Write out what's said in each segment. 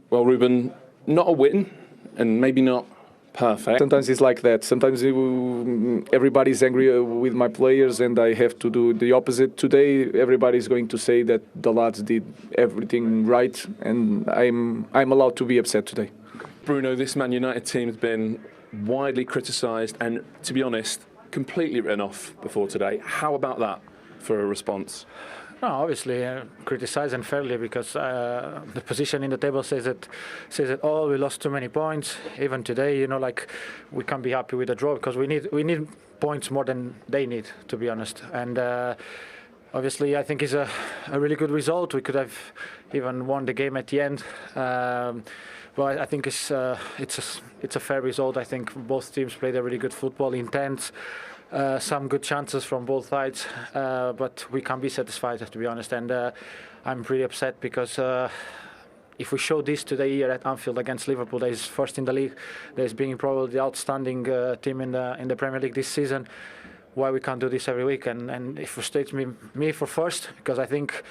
Well, Ruben, not a win, and maybe not perfect. Sometimes it's like that. Sometimes everybody's angry with my players, and I have to do the opposite. Today, everybody's going to say that the lads did everything right, and I'm allowed to be upset today. Bruno, this Man United team has been widely criticised and, to be honest, completely written off before today. How about that for a response? No, obviously criticised unfairly because the position in the table says that we lost too many points. Even today, we can't be happy with the draw because we need points more than they need, to be honest. And obviously, I think it's a really good result. We could have even won the game at the end. But I think it's a fair result. I think both teams played a really good football, intense. Some good chances from both sides, but we can't be satisfied, to be honest. And I'm pretty upset because if we show this today here at Anfield against Liverpool, that is first in the league, that is being probably the outstanding team in the Premier League this season, why we can't do this every week? And it frustrates me for first, because I think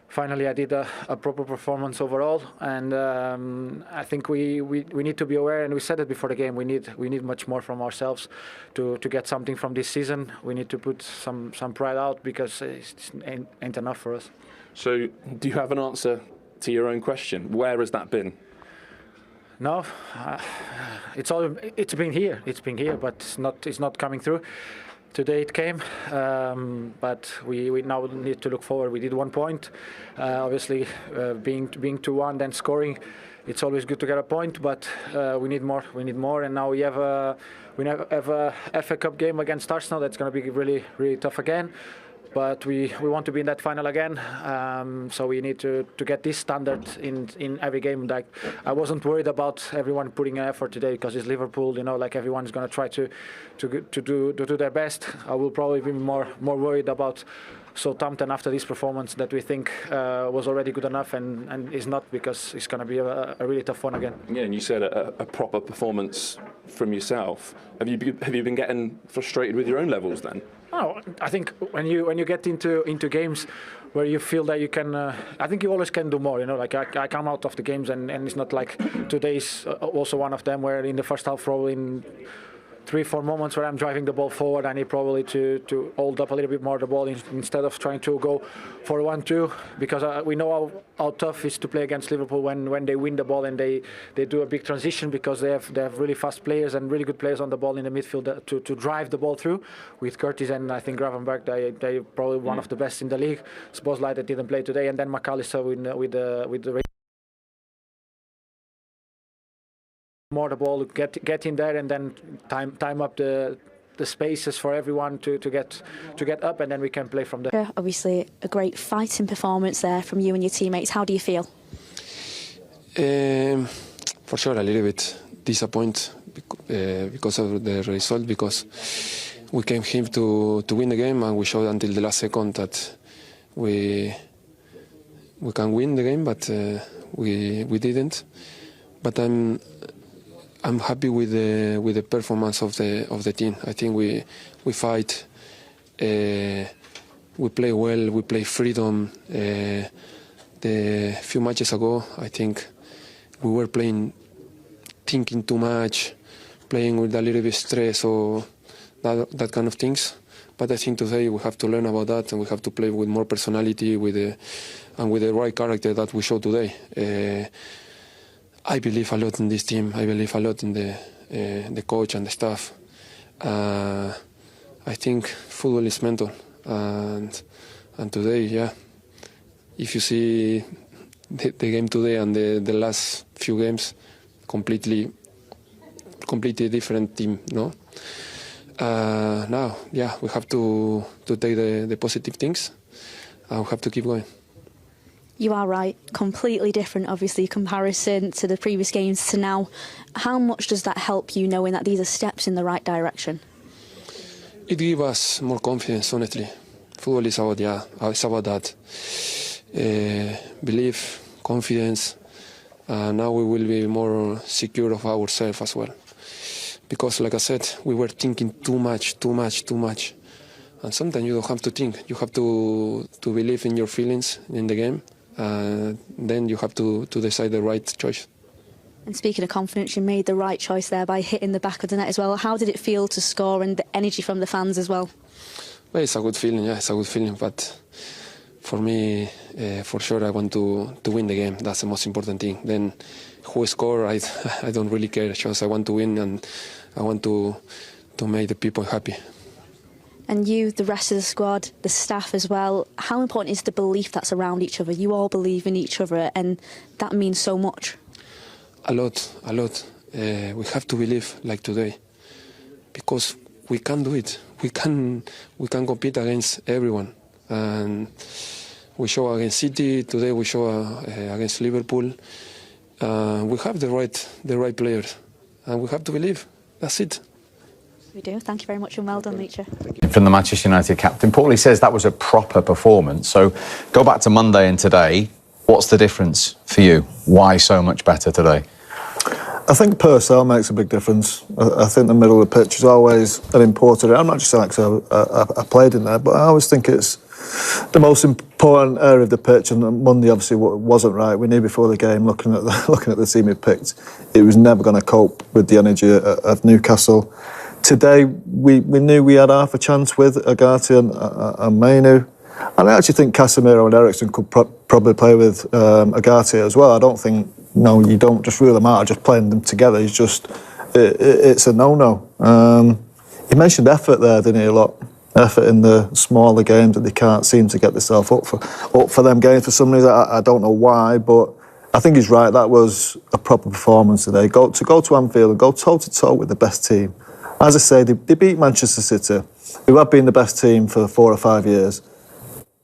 finally I did a proper performance overall, and I think we need to be aware, and we said it before the game, we need much more from ourselves to get something from this season. We need to put some pride out, because it ain't enough for us. So do you have an answer to your own question? Where has that been? No, it's been here, but it's not coming through. Today it came, but we now need to look forward. We did 1 point. Obviously, being 2-1, then scoring, it's always good to get a point, but we need more. We need more, and now we have a FA Cup game against Arsenal. That's going to be really, really tough again. But we want to be in that final again, so we need to get this standard in every game. Like, I wasn't worried about everyone putting an effort today because it's Liverpool. Everyone's going to try to do their best. I will probably be more worried about Southampton after this performance that we think was already good enough and is not, because it's going to be a really tough one again. Yeah, and you said a proper performance from yourself. Have you been getting frustrated with your own levels then? No, I think when you get into games where you feel that you can, I think you always can do more. I come out of the games and it's not like today's also one of them, where in the first half, probably in 3-4 moments where I'm driving the ball forward, I need probably to hold up a little bit more the ball instead of trying to go for 1-2, because we know how tough it is to play against Liverpool when they win the ball and they do a big transition, because they have really fast players and really good players on the ball in the midfield to drive the ball through. With Curtis and I think Gravenberch, they probably one of the best in the league. Szoboszlai that didn't play today, and then McAllister with the more the ball, get in there, and then time up the spaces for everyone to get up, and then we can play from there. Obviously, a great fighting performance there from you and your teammates. How do you feel? For sure, a little bit disappointed because of the result, because we came here to win the game, and we showed until the last second that we can win the game, but we didn't. But I'm happy with the performance of the team. I think we fight, we play well, we play freedom. The few matches ago, I think we were thinking too much, playing with a little bit stress or that kind of things. But I think today we have to learn about that, and we have to play with more personality, and with the right character that we show today. I believe a lot in this team. I believe a lot in the coach and the staff. I think football is mental, and today, yeah. If you see the game today and the last few games, completely different team, no. Now, yeah, we have to take the positive things, and we have to keep going. You are right, completely different, obviously, comparison to the previous games to now. How much does that help you, knowing that these are steps in the right direction? It gives us more confidence, honestly. Football is about, it's about that. Belief, confidence. Now we will be more secure of ourselves as well. Because, like I said, we were thinking too much. And sometimes you don't have to think. You have to believe in your feelings in the game. Then you have to decide the right choice. And speaking of confidence, you made the right choice there by hitting the back of the net as well. How did it feel to score and the energy from the fans as well? Well, it's a good feeling, yeah, it's a good feeling. But for me, for sure, I want to win the game. That's the most important thing. Then who score, I don't really care. Just I want to win and I want to make the people happy. And you, the rest of the squad, the staff as well, how important is the belief that's around each other? You all believe in each other and that means so much. A lot. We have to believe like today because we can do it. We can compete against everyone. And we show against City, today we show against Liverpool. We have the right players and we have to believe. That's it. We do. Thank you very much and well done, Nietzsche. From the Manchester United captain, Paulie says that was a proper performance. So go back to Monday and today. What's the difference for you? Why so much better today? I think personnel makes a big difference. I think the middle of the pitch is always an important area. I'm not just saying because I played in there, but I always think it's the most important area of the pitch. And Monday obviously wasn't right. We knew before the game, looking at the team we picked, it was never going to cope with the energy of Newcastle. Today we knew we had half a chance with Agati and Mainu. And I actually think Casemiro and Eriksen could probably play with Agati as well. I don't think, no, you don't just rule them out, just playing them together. It's a no-no. He mentioned effort there, didn't he, a lot? Effort in the smaller games that they can't seem to get themselves up for them games for some reason. I don't know why, but I think he's right. That was a proper performance today. To go to Anfield and go toe-to-toe with the best team. As I say, they beat Manchester City, who have been the best team for 4 or 5 years.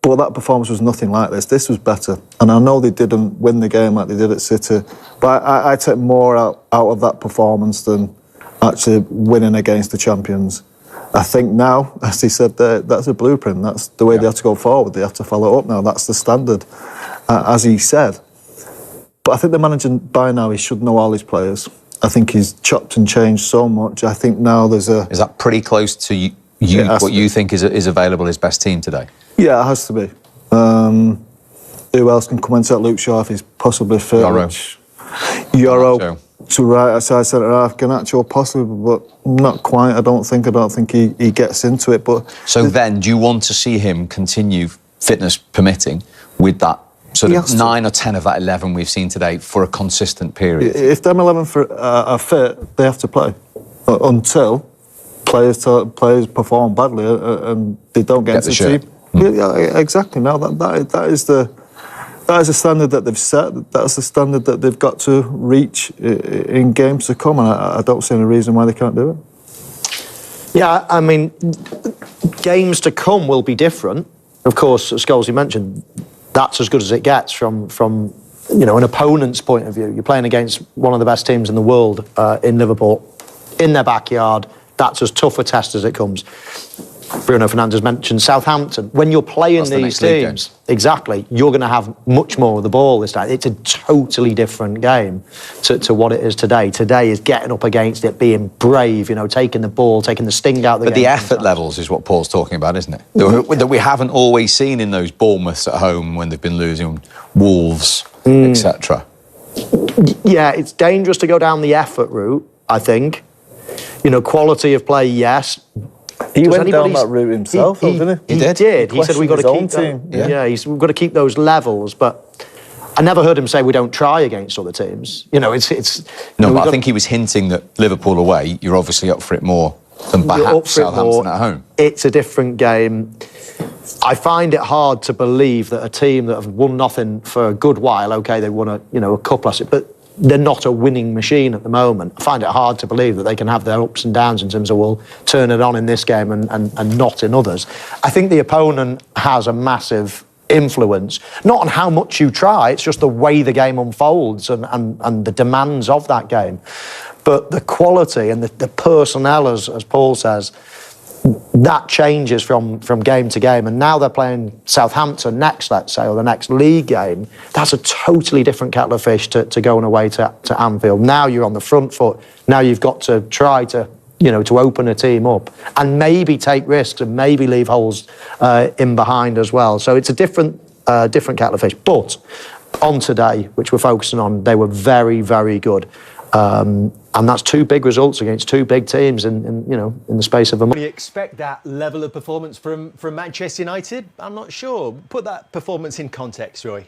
But that performance was nothing like this. This was better. And I know they didn't win the game like they did at City, but I take more out of that performance than actually winning against the champions. I think now, as he said, that's a blueprint. That's the way they have to go forward. They have to follow up now. That's the standard, as he said. But I think the manager, by now, he should know all his players. I think he's chopped and changed so much. I think now there's a... Is that pretty close to what you think is available his best team today? Yeah, it has to be. Who else can come into that? Luke Shaw if he's possibly fit. Euro to right outside centre half. Garnacho possibly, but not quite. I don't think he gets into it. But so then, do you want to see him continue, fitness permitting, with that sort of 9 or 10 of that 11 we've seen today for a consistent period? If them 11 are fit, they have to play until players perform badly and they don't get into the team. Yeah, exactly. Now that is the standard that they've set. That's the standard that they've got to reach in games to come, and I don't see any reason why they can't do it. Yeah, I mean, games to come will be different. Of course, as Scholes mentioned, that's as good as it gets from an opponent's point of view. You're playing against one of the best teams in the world in Liverpool, in their backyard. That's as tough a test as it comes. Bruno Fernandes mentioned Southampton. When you're playing these teams, exactly, you're going to have much more of the ball this time. It's a totally different game to what it is today. Today is getting up against it, being brave, taking the ball, taking the sting out of the game. But the effort levels is what Paul's talking about, isn't it? That we haven't always seen in those Bournemouths at home when they've been losing, Wolves, etc. Yeah, it's dangerous to go down the effort route, I think. Quality of play, yes. He went down that route himself, didn't he? He did. He said we've got to keep that. We've got to keep those levels, but I never heard him say we don't try against other teams. It's no, but I think he was hinting that Liverpool away, you're obviously up for it more than perhaps Southampton at home. It's a different game. I find it hard to believe that a team that have won nothing for a good while, okay, they won a cup last year, but they're not a winning machine at the moment. I find it hard to believe that they can have their ups and downs in terms of, we'll turn it on in this game and not in others. I think the opponent has a massive influence, not on how much you try, it's just the way the game unfolds and the demands of that game. But the quality and the personnel, as Paul says, that changes from game to game. And now they're playing Southampton next, let's say, or the next league game. That's a totally different kettle of fish to going away to Anfield. Now you're on the front foot. Now you've got to try to open a team up and maybe take risks and maybe leave holes in behind as well. So it's a different kettle of fish. But on today, which we're focusing on, they were very, very good. And that's 2 big results against 2 big teams in the space of a month. Do you expect that level of performance from Manchester United? I'm not sure. Put that performance in context, Roy.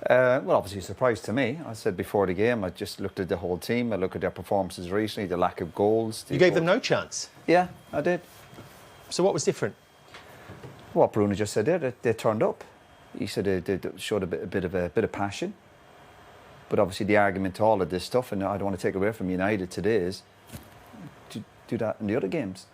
Well, obviously a surprise to me. I said before the game, I just looked at the whole team. I looked at their performances recently, the lack of goals. You gave them no chance? Yeah, I did. So what was different? What Bruno just said there, they turned up. He said they showed a bit of passion. But obviously the argument to all of this stuff, and I don't want to take away from United today, is to do that in the other games.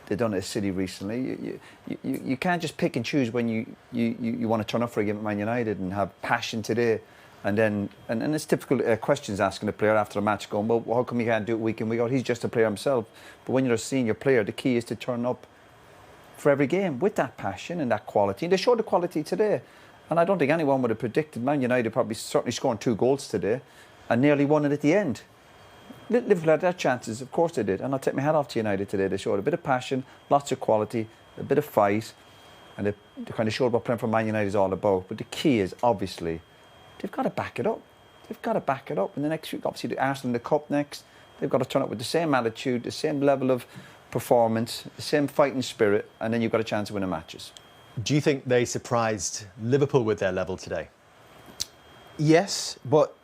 They've done it at City recently. You can't just pick and choose when you want to turn up for a game at Man United and have passion today, and it's typical questions asking the player after a match going, well, how come you can't do it week in, week out? He's just a player himself. But when you're a senior player, the key is to turn up for every game with that passion and that quality. And they showed the quality today. And I don't think anyone would have predicted Man United probably certainly scoring 2 goals today and nearly won it at the end. Liverpool had their chances, of course they did. And I'll take my hat off to United today. They showed a bit of passion, lots of quality, a bit of fight, and they kind of showed what playing for Man United is all about. But the key is, obviously, they've got to back it up. They've got to back it up. And the next week, obviously, the Arsenal in the Cup next, they've got to turn up with the same attitude, the same level of performance, the same fighting spirit, and then you've got a chance of winning matches. Do you think they surprised Liverpool with their level today? Yes, but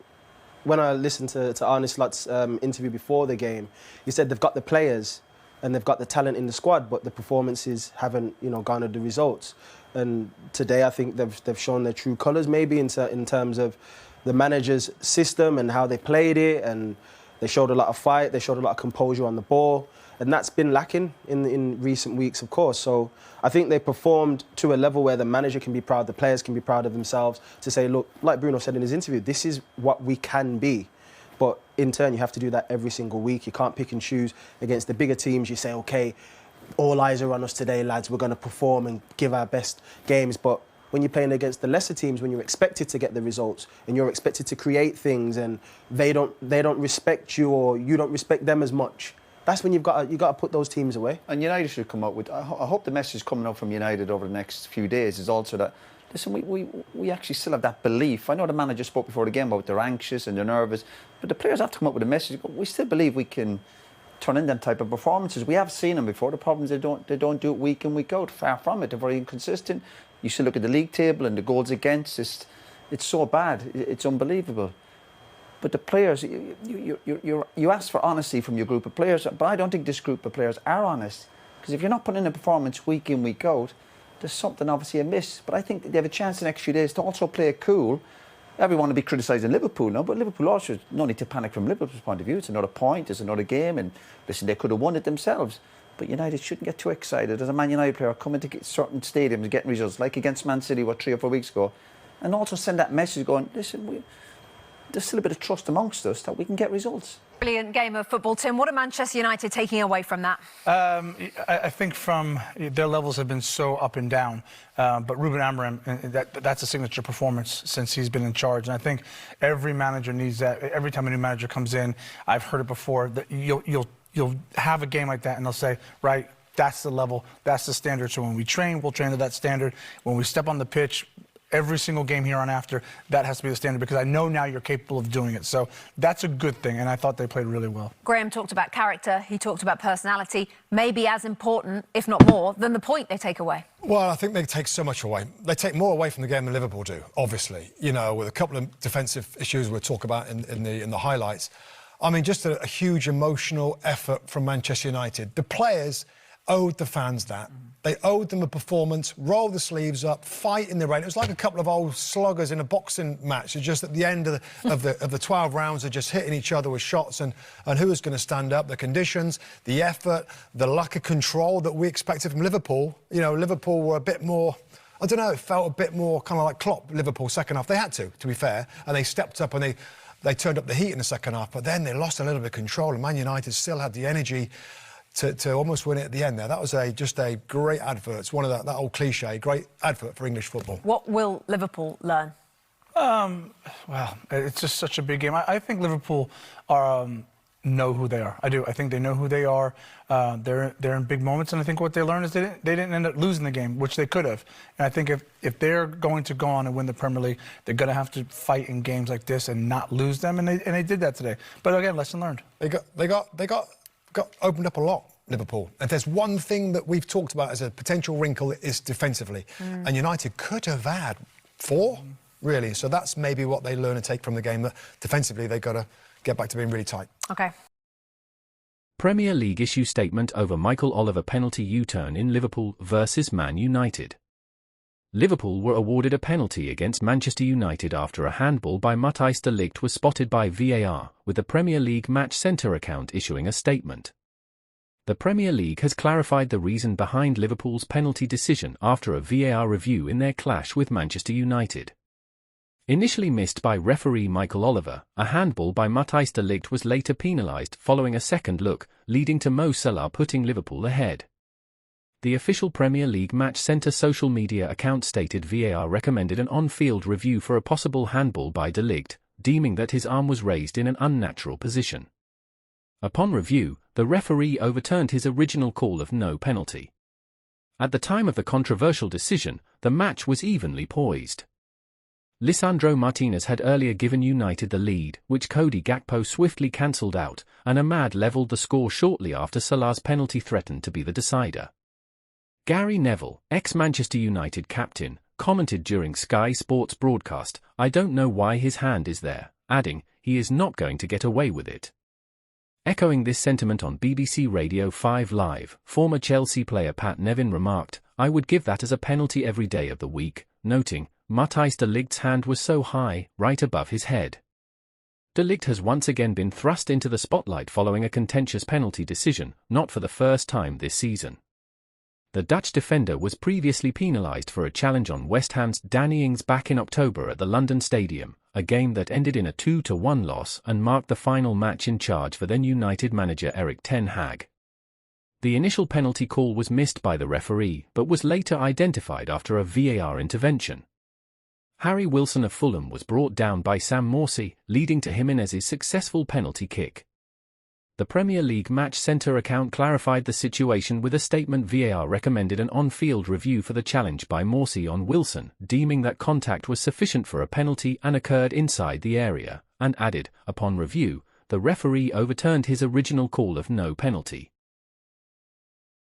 when I listened to Arne Slot's interview before the game, he said they've got the players and they've got the talent in the squad, but the performances haven't, garnered the results. And today, I think they've shown their true colours, maybe in terms of the manager's system and how they played it, and they showed a lot of fight, they showed a lot of composure on the ball. And that's been lacking in recent weeks, of course. So I think they performed to a level where the manager can be proud, the players can be proud of themselves to say, look, like Bruno said in his interview, this is what we can be. But in turn, you have to do that every single week. You can't pick and choose against the bigger teams. You say, OK, all eyes are on us today, lads. We're going to perform and give our best games. But when you're playing against the lesser teams, when you're expected to get the results and you're expected to create things and they don't respect you or you don't respect them as much, that's when you've got to put those teams away. And United should come up with, I hope the message coming out from United over the next few days is also that, listen, we actually still have that belief. I know the manager spoke before the game about they're anxious and they're nervous, but the players have to come up with a message. We still believe we can turn in them type of performances. We have seen them before. The problem is they don't do it week in, week out. Far from it. They're very inconsistent. You should look at the league table and the goals against. It's so bad. It's unbelievable. But the players, you ask for honesty from your group of players, but I don't think this group of players are honest. Because if you're not putting in a performance week in, week out, there's something obviously amiss. But I think they have a chance the next few days to also play it cool. Everyone will be criticising Liverpool now, but Liverpool also, no need to panic from Liverpool's point of view. It's another point, it's another game, and listen, they could have won it themselves. But United shouldn't get too excited. As a Man United player, coming to certain stadiums and getting results, like against Man City, 3 or 4 weeks ago, and also send that message going, listen, there's still a bit of trust amongst us that we can get results. Brilliant game of football, Tim. What are Manchester United taking away from that? I think from their levels have been so up and down, but Ruben Amorim, that's a signature performance since he's been in charge. And I think every manager needs that. Every time a new manager comes in, I've heard it before, that you'll have a game like that and they'll say, right, that's the level, that's the standard. So when we train, we'll train to that standard. When we step on the pitch, every single game here on after, that has to be the standard, because I know now you're capable of doing it. So that's a good thing, and I thought they played really well. Graham talked about character, he talked about personality, maybe as important, if not more, than the point they take away. Well, I think they take so much away. They take more away from the game than Liverpool do, obviously. With a couple of defensive issues we'll talk about in the highlights. I mean, just a huge emotional effort from Manchester United. The players owed the fans that. They owed them a performance, roll the sleeves up, fight in the rain. It was like a couple of old sluggers in a boxing match. It's just at the end of the 12 rounds, they're just hitting each other with shots, and who was going to stand up? The conditions, the effort, the lack of control that we expected from Liverpool. Liverpool were a bit more, I don't know, it felt a bit more kind of like Klopp, Liverpool, second half. They had to be fair, and they stepped up and they turned up the heat in the second half, but then they lost a little bit of control, and Man United still had the energy to almost win it at the end there. That was just a great advert. It's one of that old cliche, great advert for English football. What will Liverpool learn? Well, it's just such a big game. I think Liverpool are know who they are. I do. I think they know who they are. They're in big moments, and I think what they learned is they didn't end up losing the game, which they could have. And I think if they're going to go on and win the Premier League, they're going to have to fight in games like this and not lose them. And they did that today. But again, lesson learned. They got opened up a lot, Liverpool. If there's one thing that we've talked about as a potential wrinkle, is defensively. And United could have had 4, really. So that's maybe what they learn and take from the game, that defensively they've got to get back to being really tight. OK. Premier League issue statement over Michael Oliver penalty U-turn in Liverpool versus Man United. Liverpool were awarded a penalty against Manchester United after a handball by Matthijs de Ligt was spotted by VAR, with the Premier League Match Centre account issuing a statement. The Premier League has clarified the reason behind Liverpool's penalty decision after a VAR review in their clash with Manchester United. Initially missed by referee Michael Oliver, a handball by Matthijs de Ligt was later penalised following a second look, leading to Mo Salah putting Liverpool ahead. The official Premier League Match Centre social media account stated VAR recommended an on-field review for a possible handball by de Ligt, deeming that his arm was raised in an unnatural position. Upon review, the referee overturned his original call of no penalty. At the time of the controversial decision, the match was evenly poised. Lisandro Martinez had earlier given United the lead, which Cody Gakpo swiftly cancelled out, and Ahmad levelled the score shortly after Salah's penalty threatened to be the decider. Gary Neville, ex-Manchester United captain, commented during Sky Sports' broadcast, "I don't know why his hand is there," adding, "He is not going to get away with it." Echoing this sentiment on BBC Radio 5 Live, former Chelsea player Pat Nevin remarked, "I would give that as a penalty every day of the week," noting, Matthijs de Ligt's hand was so high, right above his head. De Ligt has once again been thrust into the spotlight following a contentious penalty decision, not for the first time this season. The Dutch defender was previously penalised for a challenge on West Ham's Danny Ings back in October at the London Stadium, a game that ended in a 2-1 loss and marked the final match in charge for then United manager Erik ten Hag. The initial penalty call was missed by the referee, but was later identified after a VAR intervention. Harry Wilson of Fulham was brought down by Sam Morsy, leading to Jimenez's successful penalty kick. The Premier League Match Centre account clarified the situation with a statement. VAR recommended an on-field review for the challenge by Morsy on Wilson, deeming that contact was sufficient for a penalty and occurred inside the area, and added, upon review, the referee overturned his original call of no penalty.